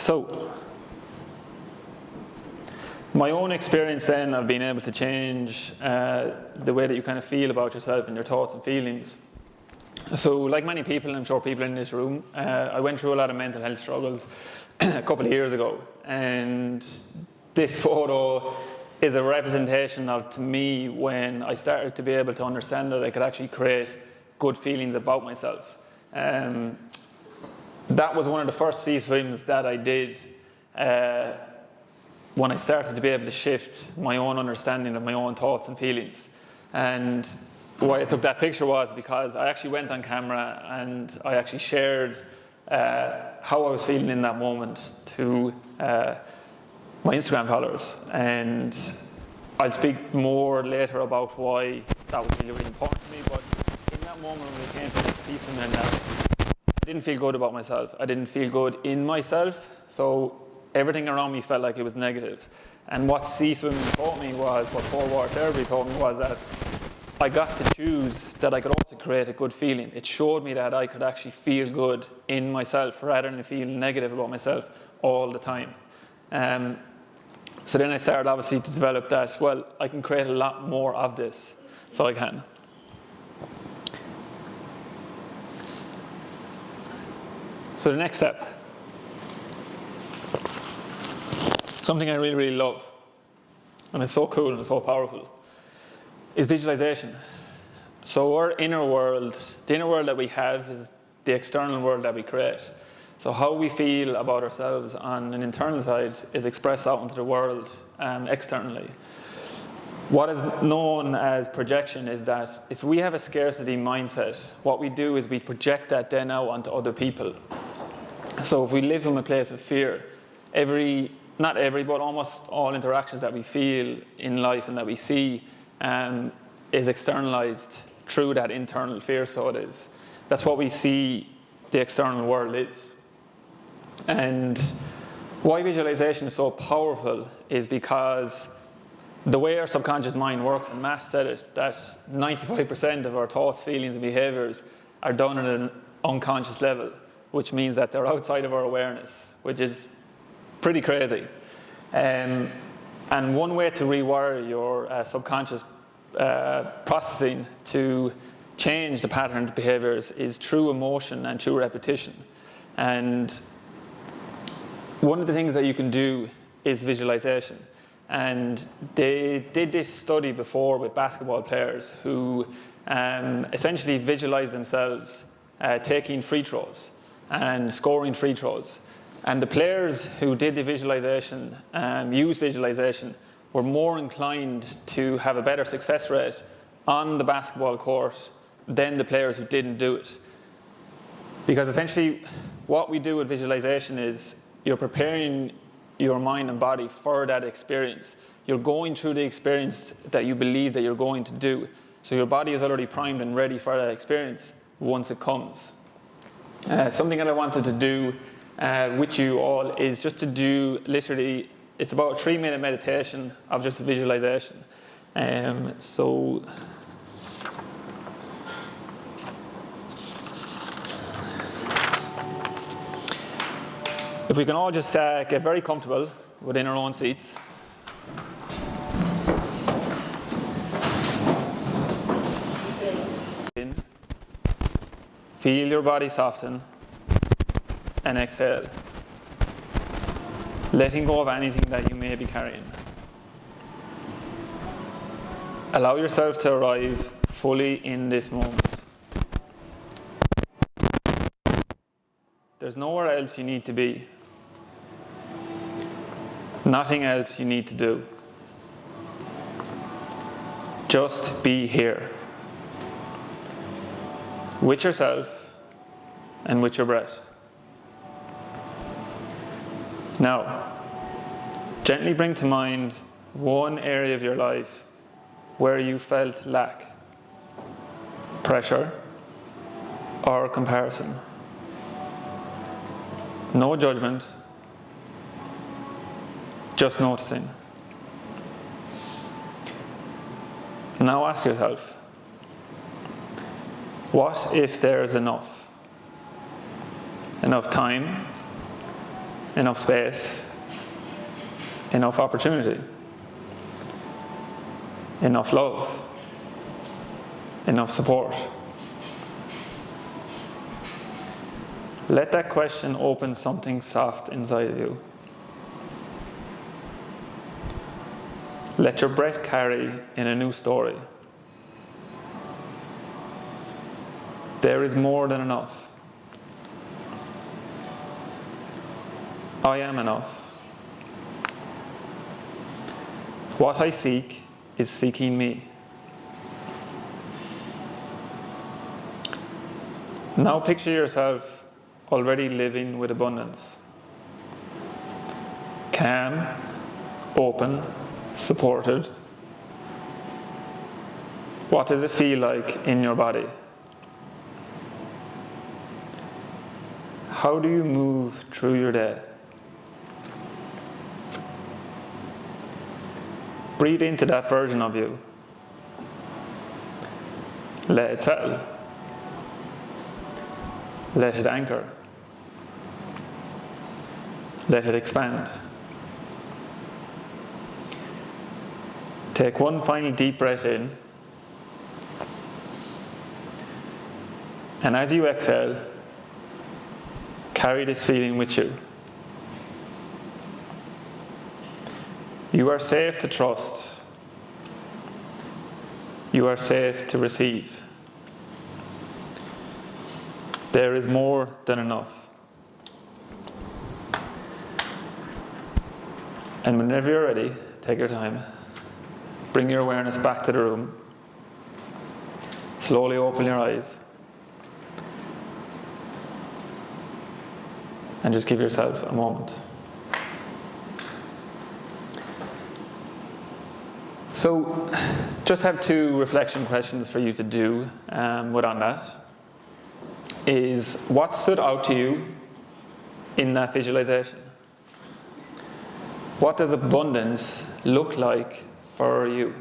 So, my own experience then of being able to change the way that you kind of feel about yourself and your thoughts and feelings. So, like many people, and I'm sure people in this room, I went through a lot of mental health struggles a couple of years ago, and this photo is a representation of, to me, when I started to be able to understand that I could actually create good feelings about myself. That was one of the first sea swims that I did when I started to be able to shift my own understanding of my own thoughts and feelings. And why I took that picture was because I actually went on camera and I actually shared how I was feeling in that moment to my Instagram followers. And I'll speak more later about why that was really, really important to me. But in that moment when we came to the sea swim and I didn't feel good about myself. I didn't feel good in myself. So everything around me felt like it was negative. And what sea swimming taught me was, what forward therapy taught me was that I got to choose that I could also create a good feeling. It showed me that I could actually feel good in myself rather than feel negative about myself all the time. So then I started obviously to develop that, well, I can create a lot more of this, so I can. So the next step, something I really, really love, and it's so cool and it's so powerful, is visualization. So our inner world, the inner world that we have is the external world that we create. So how we feel about ourselves on an internal side is expressed out into the world externally. What is known as projection is that if we have a scarcity mindset, what we do is we project that then out onto other people. So if we live from a place of fear, not every, but almost all interactions that we feel in life and that we see is externalized through that internal fear, so it is. That's what we see the external world is. And why visualization is so powerful is because the way our subconscious mind works, and Matt said it, that 95% of our thoughts, feelings, and behaviors are done at an unconscious level, which means that they're outside of our awareness, which is pretty crazy. And one way to rewire your subconscious processing to change the pattern of behaviors is through emotion and through repetition. And one of the things that you can do is visualization. And they did this study before with basketball players who essentially visualized themselves taking free throws and scoring free throws. And the players who did the visualization, used visualization, were more inclined to have a better success rate on the basketball court than the players who didn't do it. Because essentially what we do with visualization is you're preparing your mind and body for that experience. You're going through the experience that you believe that you're going to do. So your body is already primed and ready for that experience once it comes. Something that I wanted to do with you all is just to do literally, it's about a 3-minute meditation of just a visualization. So if we can all just get very comfortable within our own seats. Feel your body soften and exhale, letting go of anything that you may be carrying. Allow yourself to arrive fully in this moment. There's nowhere else you need to be. Nothing else you need to do. Just be here. With yourself and with your breath. Now, gently bring to mind one area of your life where you felt lack, pressure, or comparison. No judgment, just noticing. Now ask yourself, what if there's enough? Enough time, enough space, enough opportunity, enough love, enough support? Let that question open something soft inside of you. Let your breath carry in a new story. There is more than enough. I am enough. What I seek is seeking me. Now picture yourself already living with abundance. Calm, open, supported. What does it feel like in your body? How do you move through your day? Breathe into that version of you. Let it settle. Let it anchor. Let it expand. Take one final deep breath in. And as you exhale, carry this feeling with you. You are safe to trust. You are safe to receive. There is more than enough. And whenever you're ready, take your time. Bring your awareness back to the room. Slowly open your eyes. And just give yourself a moment. So, just have two reflection questions for you to do on that. Is what stood out to you in that visualization? What does abundance look like for you?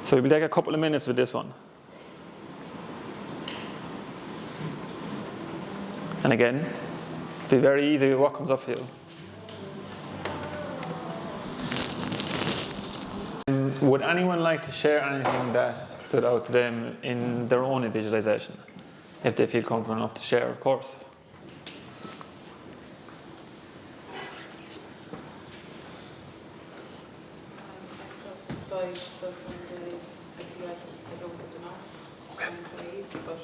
So we'll take a couple of minutes with this one. And again, be very easy with what comes up for you. Would anyone like to share anything that stood out to them in their own visualization? If they feel comfortable enough to share, of course. I'm self-employed, so some days I feel like I don't get enough. Okay. Some days, but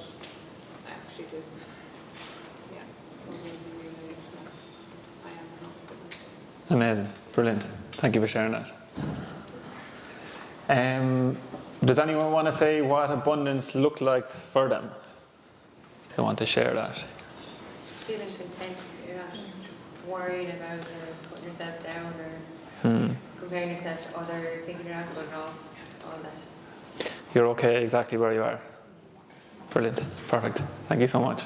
I actually do. Yeah, so maybe realize that I am enough. Amazing, brilliant. Thank you for sharing that. Does anyone want to say what abundance looked like for them? They want to share that. Just feel it intense. You're not worrying about or putting yourself down or comparing yourself to others, thinking you're not good enough, all that. You're okay exactly where you are. Brilliant, perfect. Thank you so much.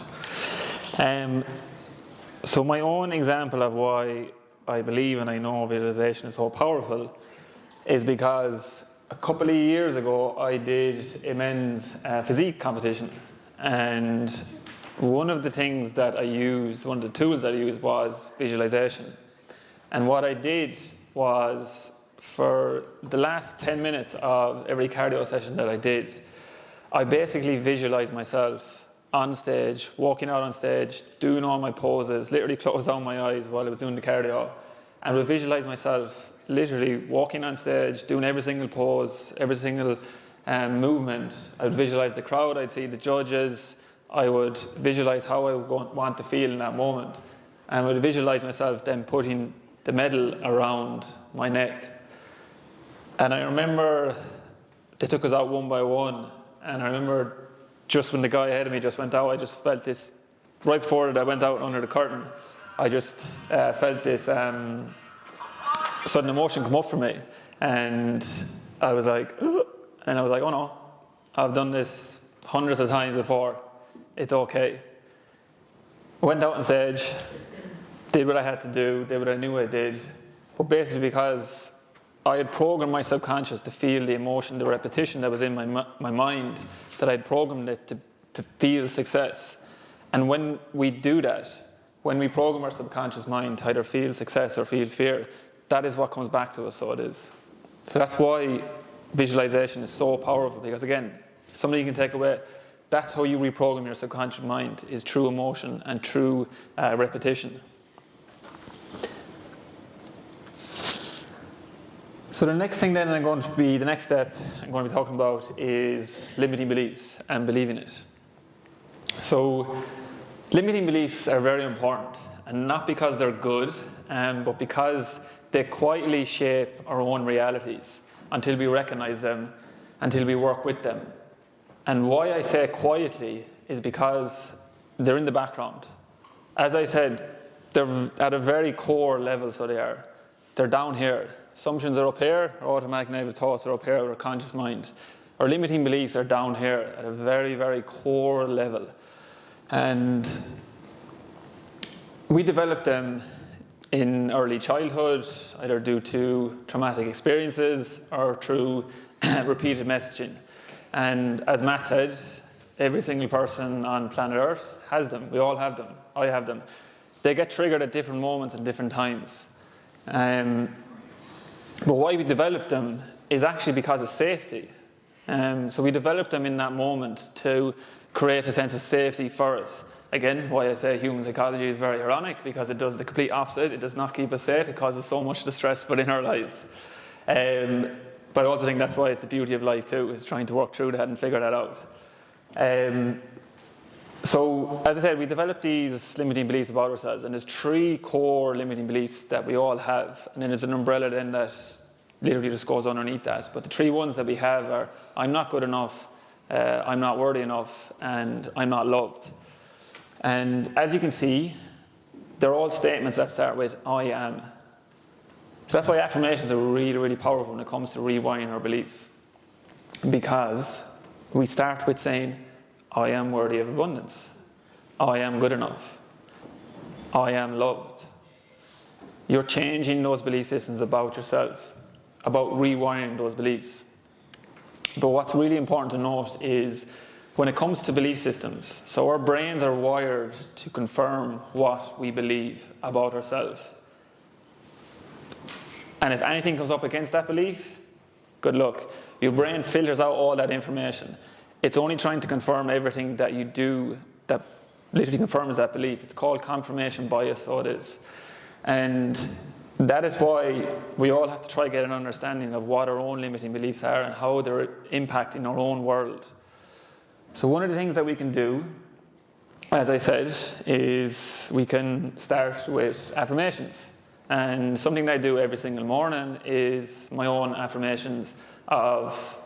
So my own example of why I believe and I know visualization is so powerful is because a couple of years ago I did a men's physique competition, and one of the things that I used, one of the tools that I used was visualization. And what I did was, for the last 10 minutes of every cardio session that I did, I basically visualized myself on stage, walking out on stage, doing all my poses, literally closed down my eyes while I was doing the cardio, and would visualize myself literally walking on stage, doing every single pose, every single movement. I would visualize the crowd, I'd see the judges, I would visualize how I would want to feel in that moment, and I would visualize myself then putting the medal around my neck. And I remember they took us out one by one, and I remember just when the guy ahead of me just went out, I just felt this, right before I went out under the curtain, I just felt this sudden emotion come up for me, and I was like, ugh. And I was like, oh no, I've done this hundreds of times before, it's okay. I went out on stage, did what I had to do, did what I knew I did, but basically because I had programmed my subconscious to feel the emotion, the repetition that was in my mind, that I'd programmed it to feel success. And when we do that, when we program our subconscious mind to either feel success or feel fear, that is what comes back to us, so it is. So that's why visualization is so powerful, because again, something you can take away, that's how you reprogram your subconscious mind, is through emotion and through repetition. So the next thing then the next step I'm going to be talking about is limiting beliefs and believing it. So limiting beliefs are very important, and not because they're good, but because they quietly shape our own realities until we recognize them, until we work with them. And why I say quietly is because they're in the background. As I said, they're at a very core level, so they are. They're down here. Assumptions are up here, our automatic negative thoughts are up here, our conscious mind. Our limiting beliefs are down here at a very, very core level. And we develop them in early childhood, either due to traumatic experiences or through repeated messaging. And as Matt said, every single person on planet Earth has them. We all have them. I have them. They get triggered at different moments and different times. But why we develop them is actually because of safety. So we develop them in that moment to create a sense of safety for us. Again, why I say human psychology is very ironic, because it does the complete opposite. It does not keep us safe. It causes so much distress within our lives. But I also think that's why it's the beauty of life too, is trying to work through that and figure that out. So, as I said, we develop these limiting beliefs about ourselves, and there's 3 core limiting beliefs that we all have, and then there's an umbrella then that literally just goes underneath that. But the 3 ones that we have are, I'm not good enough, I'm not worthy enough, and I'm not loved. And as you can see, they're all statements that start with, I am. So that's why affirmations are really, really powerful when it comes to rewiring our beliefs. Because we start with saying, I am worthy of abundance. I am good enough. I am loved. You're changing those belief systems about yourselves, about rewiring those beliefs. But what's really important to note is when it comes to belief systems, so our brains are wired to confirm what we believe about ourselves. And if anything comes up against that belief, good luck. Your brain filters out all that information. It's only trying to confirm everything that you do that literally confirms that belief. It's called confirmation bias, so it is. And that is why we all have to try to get an understanding of what our own limiting beliefs are and how they're impacting our own world. So one of the things that we can do, as I said, is we can start with affirmations. And something that I do every single morning is my own affirmations of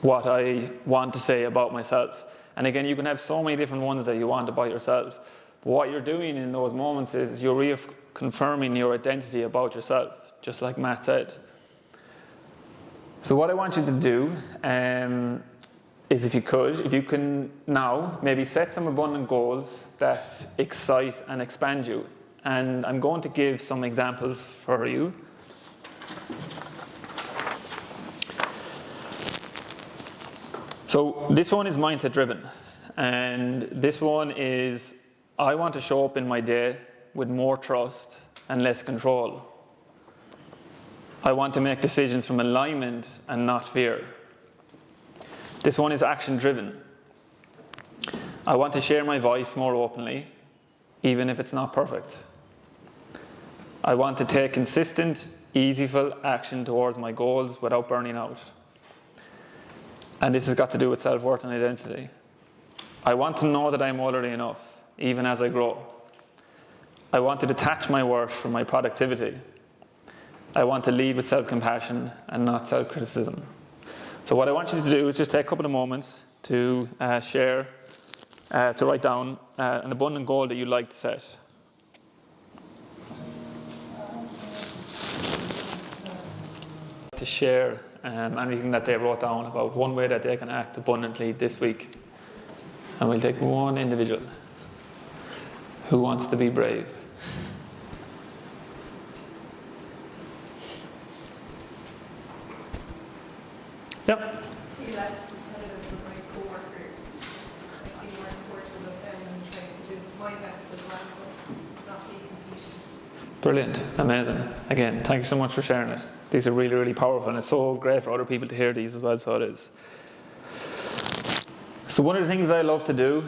what I want to say about myself. And again, you can have so many different ones that you want about yourself. But what you're doing in those moments is you're reconfirming your identity about yourself, just like Matt said. So what I want you to do is if you can now maybe set some abundant goals that excite and expand you. And I'm going to give some examples for you. So this one is mindset driven. And this one is, I want to show up in my day with more trust and less control. I want to make decisions from alignment and not fear. This one is action driven. I want to share my voice more openly, even if it's not perfect. I want to take consistent, easyful action towards my goals without burning out. And this has got to do with self-worth and identity. I want to know that I'm already enough, even as I grow. I want to detach my worth from my productivity. I want to lead with self-compassion and not self-criticism. So what I want you to do is just take a couple of moments to to write down an abundant goal that you'd like to set. To share anything that they wrote down about one way that they can act abundantly this week. And we'll take one individual who wants to be brave. Yep. Feel less competitive with my co-workers. Be more supportive of them and try to do my best as well. Brilliant, amazing. Again, thank you so much for sharing it. These are really, really powerful, and it's so great for other people to hear these as well, so it is. So one of the things that I love to do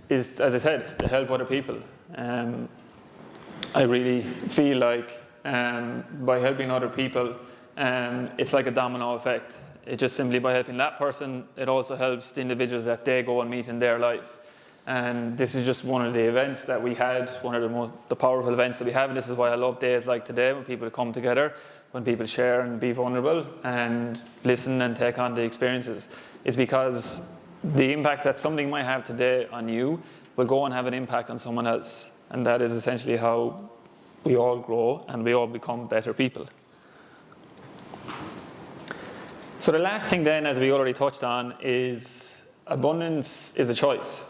is, as I said, to help other people. I really feel like by helping other people, it's like a domino effect. It just simply by helping that person, it also helps the individuals that they go and meet in their life. And this is just one of the events that we had, one of the powerful events that we have, and this is why I love days like today, when people come together, when people share and be vulnerable and listen and take on the experiences. It's because the impact that something might have today on you will go and have an impact on someone else. And that is essentially how we all grow and we all become better people. So the last thing then, as we already touched on, is abundance is a choice.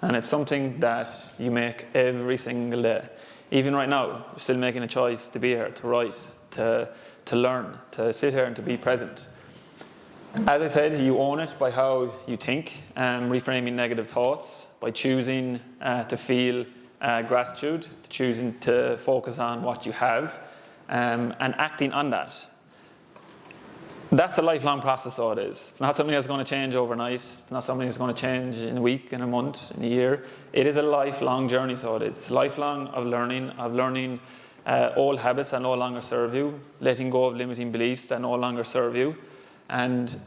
And it's something that you make every single day. Even right now, you're still making a choice to be here, to write, to learn, to sit here and to be present. As I said, you own it by how you think, reframing negative thoughts, by choosing to feel gratitude, choosing to focus on what you have, and acting on that. That's a lifelong process, so it is. It's not something that's going to change overnight. It's not something that's going to change in a week, in a month, in a year. It is a lifelong journey, so it is. It's lifelong of learning old habits that no longer serve you, letting go of limiting beliefs that no longer serve you, and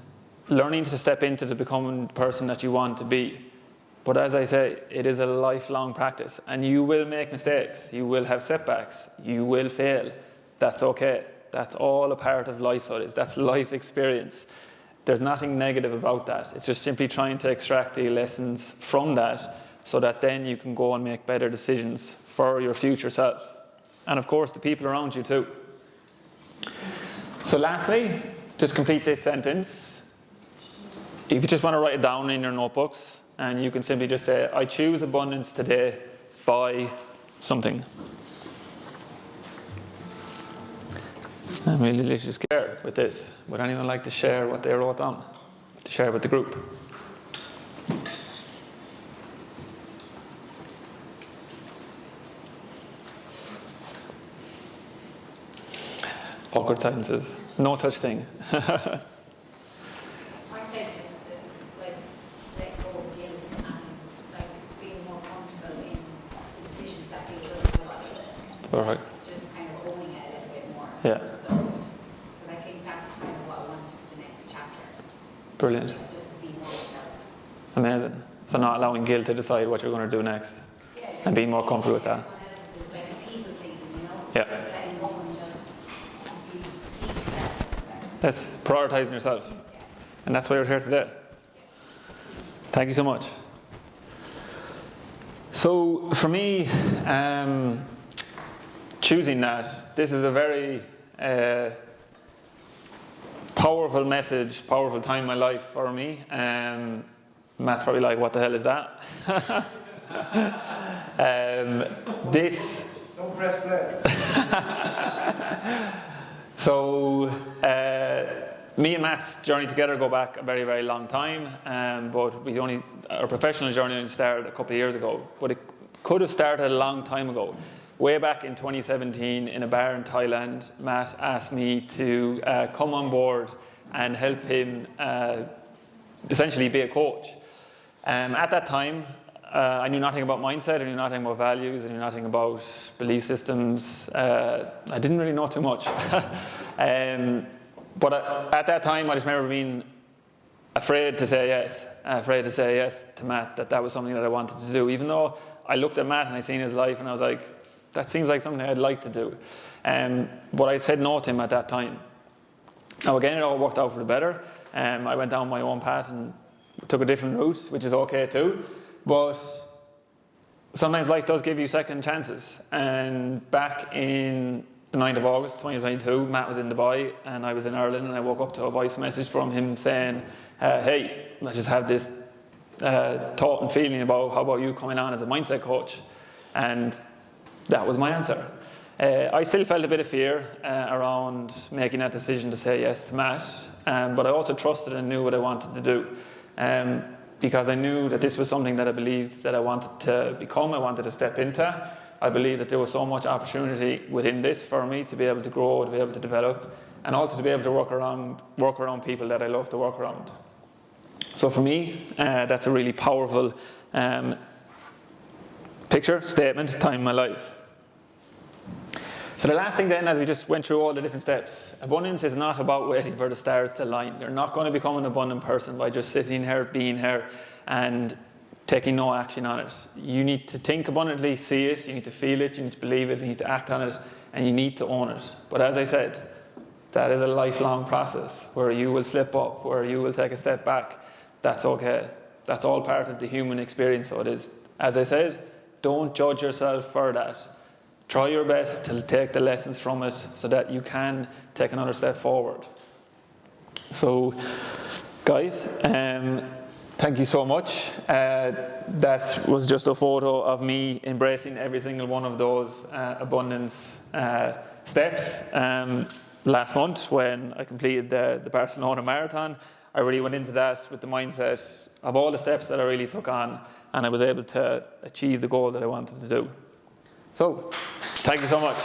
learning to step into the becoming person that you want to be. But as I say, it is a lifelong practice, and you will make mistakes. You will have setbacks. You will fail. That's okay. That's all a part of life, so it is. That's life experience. There's nothing negative about that. It's just simply trying to extract the lessons from that so that then you can go and make better decisions for your future self. And of course, the people around you too. So lastly, just complete this sentence. If you just want to write it down in your notebooks, and you can simply just say, I choose abundance today by something. I'm really literally scared with this. Would anyone like to share what they wrote down? To share with the group? Awkward silences. No such thing. I said just to let go of guilt and feel more comfortable in the decisions that we do in my life. Perfect. Just kind of owning it a little bit more. Yeah. So, because I think that's kind of what I want for the next chapter. Brilliant. Just to be more yourself. Amazing. So not allowing guilt to decide what you're going to do next. Yeah, And being more comfortable with that. Like a people thing, Yeah. Just letting go and just be yourself. Yes, prioritising yourself. And that's why you're here today. Thank you so much. So for me, choosing that, this is a very powerful message, powerful time in my life for me. Matt's probably like, what the hell is that? Don't press play. So, me and Matt's journey together go back a very, very long time, but our professional journey only started a couple of years ago, but it could have started a long time ago. Way back in 2017, in a bar in Thailand, Matt asked me to come on board and help him essentially be a coach. At that time, I knew nothing about mindset, I knew nothing about values, I knew nothing about belief systems. I didn't really know too much. But at that time, I just remember being afraid to say yes to Matt, that was something that I wanted to do. Even though I looked at Matt and I seen his life and I was like, that seems like something I'd like to do. But I said no to him at that time. Now again, it all worked out for the better. I went down my own path and took a different route, which is okay too. But sometimes life does give you second chances. And back in the 9th of August 2022, Matt was in Dubai and I was in Ireland, and I woke up to a voice message from him saying, hey, I just have this thought and feeling about how about you coming on as a mindset coach. And that was my answer. I still felt a bit of fear around making that decision to say yes to Matt, but I also trusted and knew what I wanted to do. Because I knew that this was something that I believed that I wanted to become, I wanted to step into. I believe that there was so much opportunity within this for me to be able to grow, to be able to develop, and also to be able to work around people that I love to work around. So for me, that's a really powerful statement, time in my life. So the last thing then, as we just went through all the different steps, abundance is not about waiting for the stars to align. You're not going to become an abundant person by just sitting here, being here, and taking no action on it. You need to think abundantly, see it, you need to feel it, you need to believe it, you need to act on it, and you need to own it. But as I said, that is a lifelong process where you will slip up, where you will take a step back. That's okay. That's all part of the human experience. So it is, as I said, don't judge yourself for that. Try your best to take the lessons from it so that you can take another step forward. So, guys, thank you so much. That was just a photo of me embracing every single one of those abundance steps. Last month, when I completed the Barcelona Marathon, I really went into that with the mindset of all the steps that I really took on, and I was able to achieve the goal that I wanted to do. So, thank you so much.